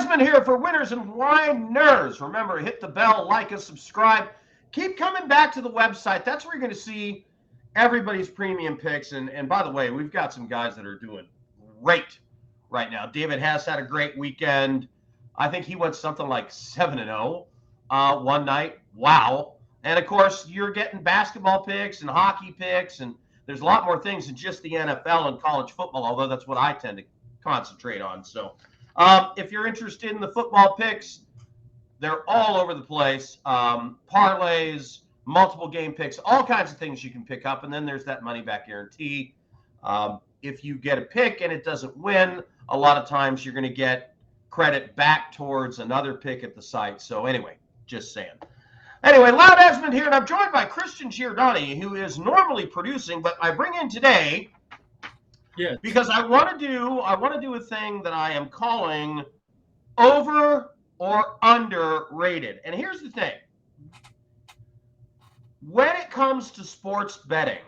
Esmond here for Winners and Whiners. Remember, hit the bell, like us, subscribe. Keep coming back to the website. That's where you're going to see everybody's premium picks. And by the way, we've got some guys that are doing great right now. David has had a great weekend. I think he went something like 7-0 one night. Wow. And, of course, you're getting basketball picks and hockey picks, and there's a lot more things than just the NFL and college football, although that's what I tend to concentrate on. So if you're interested in the football picks, they're all over the place. Parlays, multiple game picks, all kinds of things you can pick up. And then there's that money back guarantee. If you get a pick and it doesn't win, a lot of times you're going to get credit back towards another pick at the site. So anyway, just saying. Anyway, Loud Esmond here, and I'm joined by Cristian Giordani, who is normally producing, but I bring in today because I want to do a thing that I am calling over or underrated. And here's the thing. When it comes to sports betting,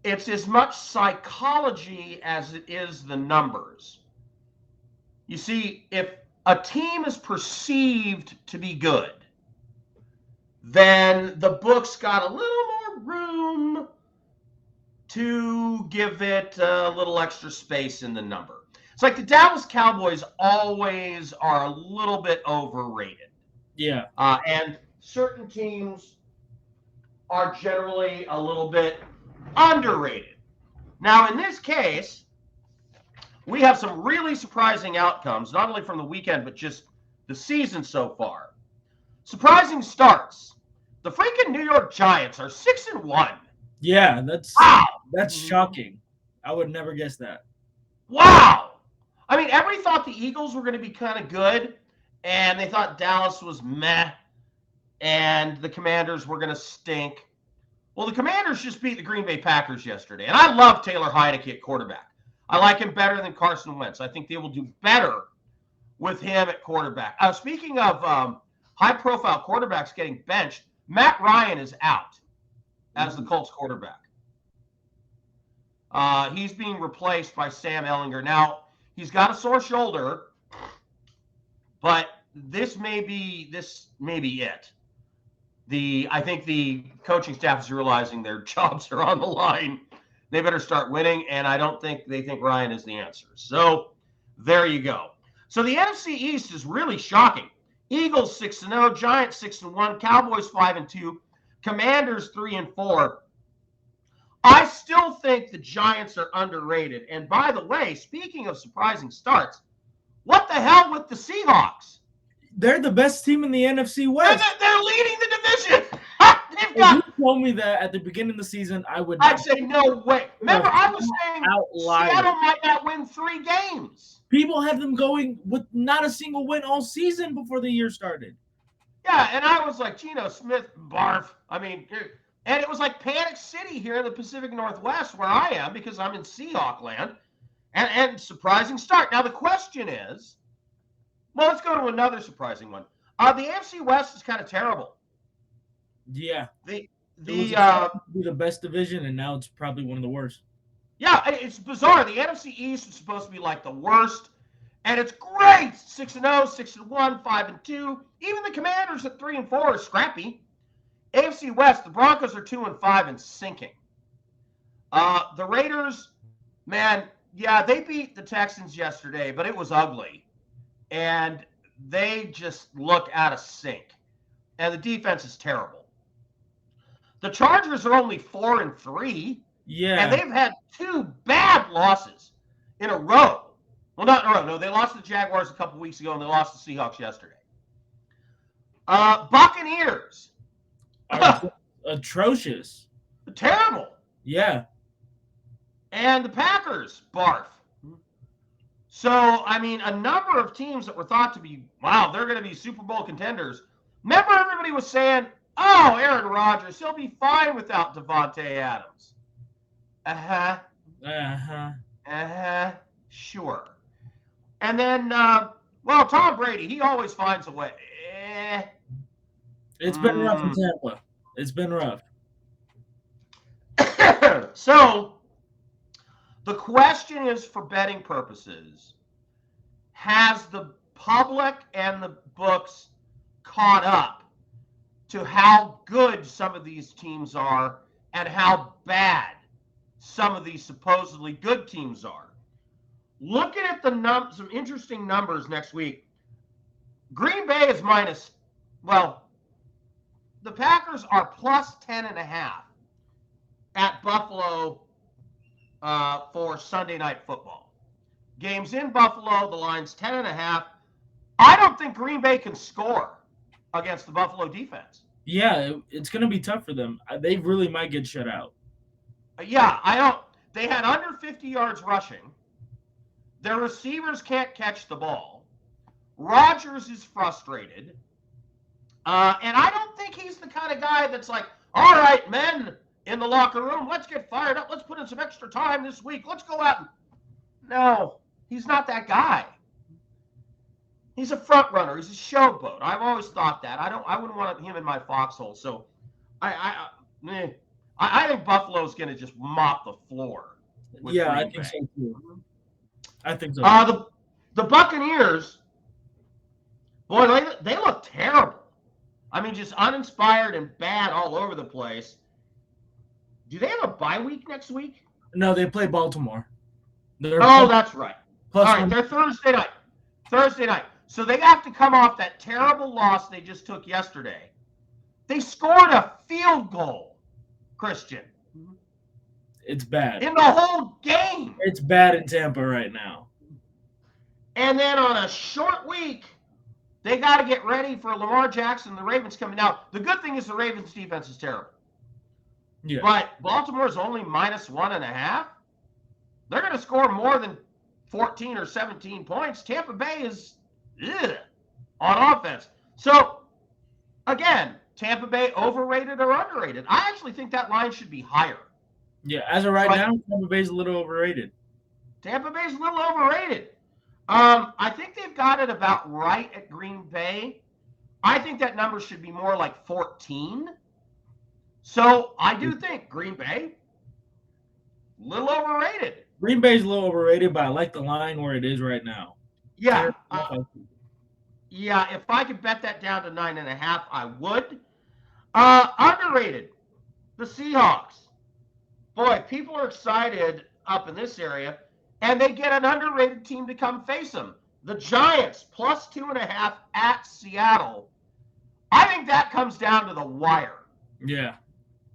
it's as much psychology as it is the numbers. You see, if a team is perceived to be good, then the books got a little more room to give it a little extra space in the number. It's like the Dallas Cowboys always are a little bit overrated. Yeah. And certain teams are generally a little bit underrated. Now, in this case, we have some really surprising outcomes, not only from the weekend, but just the season so far. Surprising starts. The freaking New York Giants are 6-1. Yeah, that's shocking. I would never guess that. Wow. I mean, everybody thought the Eagles were going to be kind of good, and they thought Dallas was meh, and the Commanders were going to stink. Well, the Commanders just beat the Green Bay Packers yesterday, and I love Taylor Heinicke at quarterback. I like him better than Carson Wentz. I think they will do better with him at quarterback. Speaking of high-profile quarterbacks getting benched, Matt Ryan is out as the Colts quarterback. He's being replaced by Sam Ehlinger. Now, he's got a sore shoulder, but this may be it. I think the coaching staff is realizing their jobs are on the line. They better start winning, and I don't think they think Ryan is the answer. So there you go. So the NFC East is really shocking. Eagles 6-0, Giants 6-1, Cowboys 5-2, Commanders 3-4. I still think the Giants are underrated. And by the way, speaking of surprising starts, what the hell with the Seahawks? They're the best team in the NFC West. They're leading the division. If you told me that at the beginning of the season, I'd say no way. Remember, I was saying Seattle might not win 3 games. People had them going with not a single win all season before the year started. Yeah, and I was like, Geno Smith, barf. I mean, and it was like Panic City here in the Pacific Northwest where I am because I'm in Seahawk land. And surprising start. Now, the question is, well, let's go to another surprising one. The AFC West is kind of terrible. Yeah. It was the best division, and now it's probably one of the worst. Yeah, it's bizarre. The NFC East is supposed to be like the worst, and it's great. 6-0, 6-1, 5-2. Even the Commanders at 3-4 are scrappy. AFC West, the Broncos are 2-5 and sinking. The Raiders, man, yeah, they beat the Texans yesterday, but it was ugly. And they just look out of sync. And the defense is terrible. The Chargers are only 4-3. Yeah. And they've had 2 bad losses in a row. Well, not in a row. No, they lost to the Jaguars a couple weeks ago, and they lost to the Seahawks yesterday. Buccaneers. Atrocious. Terrible. Yeah. And the Packers, barf. So, I mean, a number of teams that were thought to be, wow, they're going to be Super Bowl contenders. Remember everybody was saying, oh, Aaron Rodgers, he'll be fine without Devontae Adams. Sure. And then, well, Tom Brady, he always finds a way. It's been rough in Tampa. It's been rough. So, the question is, for betting purposes, has the public and the books caught up to how good some of these teams are and how bad some of these supposedly good teams are. Looking at some interesting numbers next week, Green Bay is the Packers are plus 10.5 at Buffalo for Sunday Night Football. Games in Buffalo, the line's 10.5. I don't think Green Bay can score against the Buffalo defense. Yeah, it's going to be tough for them. They really might get shut out. Yeah, I don't. They had under 50 yards rushing. Their receivers can't catch the ball. Rodgers is frustrated. And I don't think he's the kind of guy that's like, all right, men in the locker room, let's get fired up. Let's put in some extra time this week. Let's go out. No, he's not that guy. He's a front runner. He's a showboat. I've always thought that. I wouldn't want him in my foxhole. So I think Buffalo's going to just mop the floor. Yeah, I think so too. I think so. The Buccaneers, boy, they look terrible. I mean, just uninspired and bad all over the place. Do they have a bye week next week? No, they play Baltimore. That's right. All right, they're Thursday night. Thursday night. So they have to come off that terrible loss they just took yesterday. They scored a field goal, Christian. It's bad. In the whole game. It's bad in Tampa right now. And then on a short week, they got to get ready for Lamar Jackson and the Ravens coming out. The good thing is the Ravens defense is terrible. Yeah. But Baltimore's only minus 1.5. They're going to score more than 14 or 17 points. Tampa Bay is on offense. So, again, Tampa Bay overrated or underrated? I actually think that line should be higher. Yeah, as of right now, Tampa Bay's a little overrated. Tampa Bay's a little overrated. I think they've got it about right at Green Bay. I think that number should be more like 14. So I do think Green Bay, a little overrated. Green Bay's a little overrated, but I like the line where it is right now. Yeah. If I could bet that down to 9.5, I would. Underrated, the Seahawks. Boy, people are excited up in this area, and they get an underrated team to come face them. The Giants, plus 2.5 at Seattle. I think that comes down to the wire. Yeah.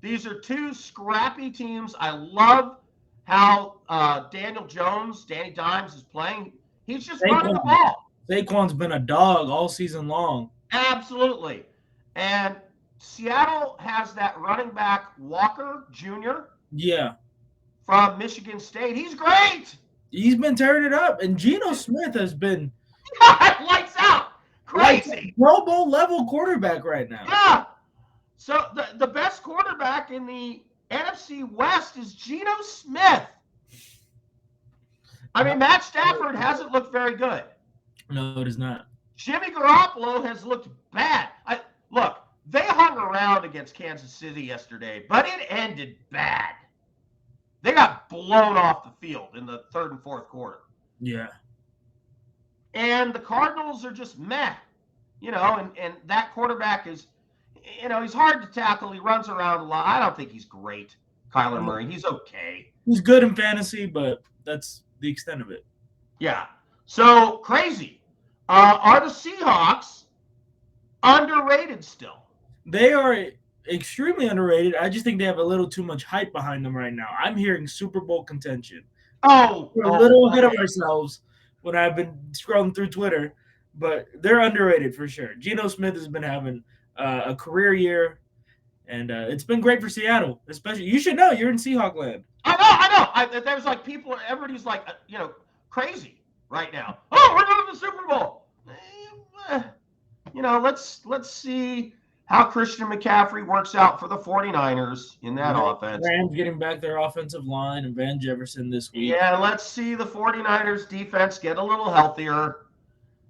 These are two scrappy teams. I love how Danny Dimes is playing. He's just running the ball. Saquon's been a dog all season long. Absolutely. And Seattle has that running back, Walker Jr. Yeah. From Michigan State. He's great. He's been tearing it up. And Geno Smith has been lights out. Crazy. Pro Bowl level quarterback right now. Yeah. So the best quarterback in the NFC West is Geno Smith. I mean, Matt Stafford hasn't looked very good. No, it is not. Jimmy Garoppolo has looked bad. Look, they hung around against Kansas City yesterday, but it ended bad. They got blown off the field in the third and fourth quarter. Yeah. And the Cardinals are just meh. And that quarterback is, he's hard to tackle. He runs around a lot. I don't think he's great, Kyler Murray. He's okay. He's good in fantasy, but that's the extent of it. Yeah. So, crazy. Are the Seahawks underrated still? They are extremely underrated. I just think they have a little too much hype behind them right now. I'm hearing Super Bowl contention. We're a little ahead of ourselves when I've been scrolling through Twitter, but they're underrated for sure. Geno Smith has been having a career year, and it's been great for Seattle, especially. You should know, you're in Seahawk land. I know. There's like people, everybody's like, crazy right now. Oh, we're going to the Super Bowl. Let's see how Christian McCaffrey works out for the 49ers in that offense. Rams getting back their offensive line and Van Jefferson this week. Yeah, let's see the 49ers defense get a little healthier.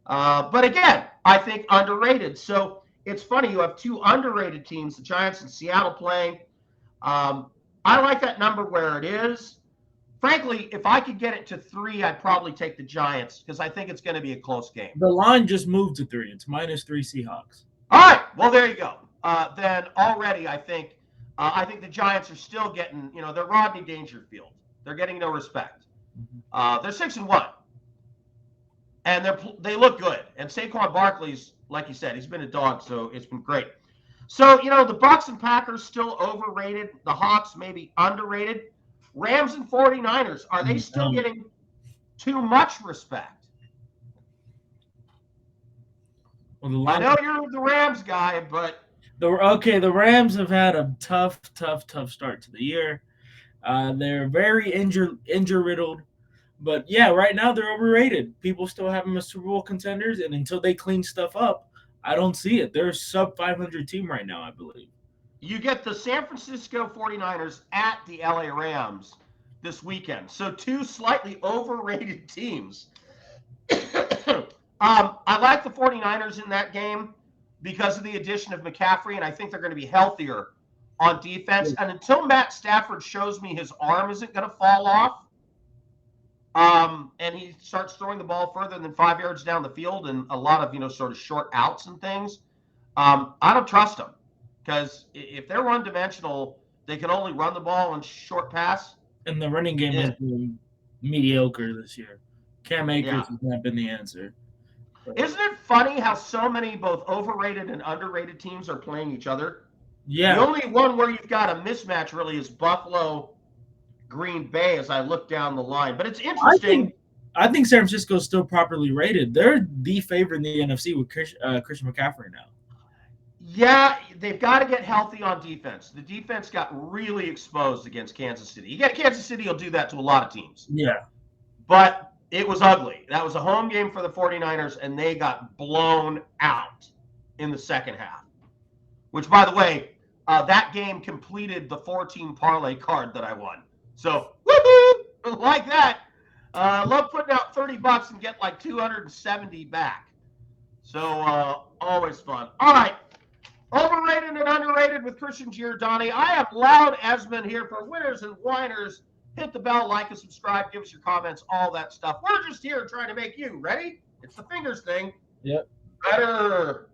But again, I think underrated. So it's funny, you have two underrated teams, the Giants and Seattle playing. I like that number where it is. frankly, if I could get it to 3, I'd probably take the Giants because I think it's going to be a close game. The line just moved to 3. It's -3 Seahawks. All right. Well, there you go. Then already, I think the Giants are still getting, they're Rodney Dangerfield. They're getting no respect. They're 6-1, and they look good. And Saquon Barkley's, like you said, he's been a dog, so it's been great. So the Bucs and Packers still overrated. The Hawks maybe underrated. Rams and 49ers, are they still getting too much respect? Well, I know you're the Rams guy, but the Rams have had a tough start to the year. They're very injury riddled, but yeah, right now they're overrated. People still have them as Super Bowl contenders, and until they clean stuff up, I don't see it. They're a sub 500 team right now, I believe. You get the San Francisco 49ers at the LA Rams this weekend. So 2 slightly overrated teams. I like the 49ers in that game because of the addition of McCaffrey, and I think they're going to be healthier on defense. And until Matt Stafford shows me his arm isn't going to fall off, and he starts throwing the ball further than 5 yards down the field and a lot of, sort of short outs and things, I don't trust him. Because if they're one-dimensional, they can only run the ball and short pass. And the running game has been mediocre this year. Cam Akers has not been the answer. Isn't it funny how so many both overrated and underrated teams are playing each other? Yeah. The only one where you've got a mismatch really is Buffalo, Green Bay, as I look down the line. But it's interesting. I think San Francisco is still properly rated. They're the favorite in the NFC with Christian McCaffrey now. Yeah, they've got to get healthy on defense. The defense got really exposed against Kansas City. You get Kansas City will do that to a lot of teams. Yeah. But it was ugly. That was a home game for the 49ers, and they got blown out in the second half. Which, by the way, that game completed the 14 parlay card that I won. So, woohoo! Like that. Love putting out $30 and get like 270 back. So, always fun. All right. Overrated and underrated with Cristian Giordani. I am Loud Esmond here for Winners and Whiners. Hit the bell, like and subscribe, give us your comments, all that stuff. We're just here trying to make you ready. It's the fingers thing. Yep. Better.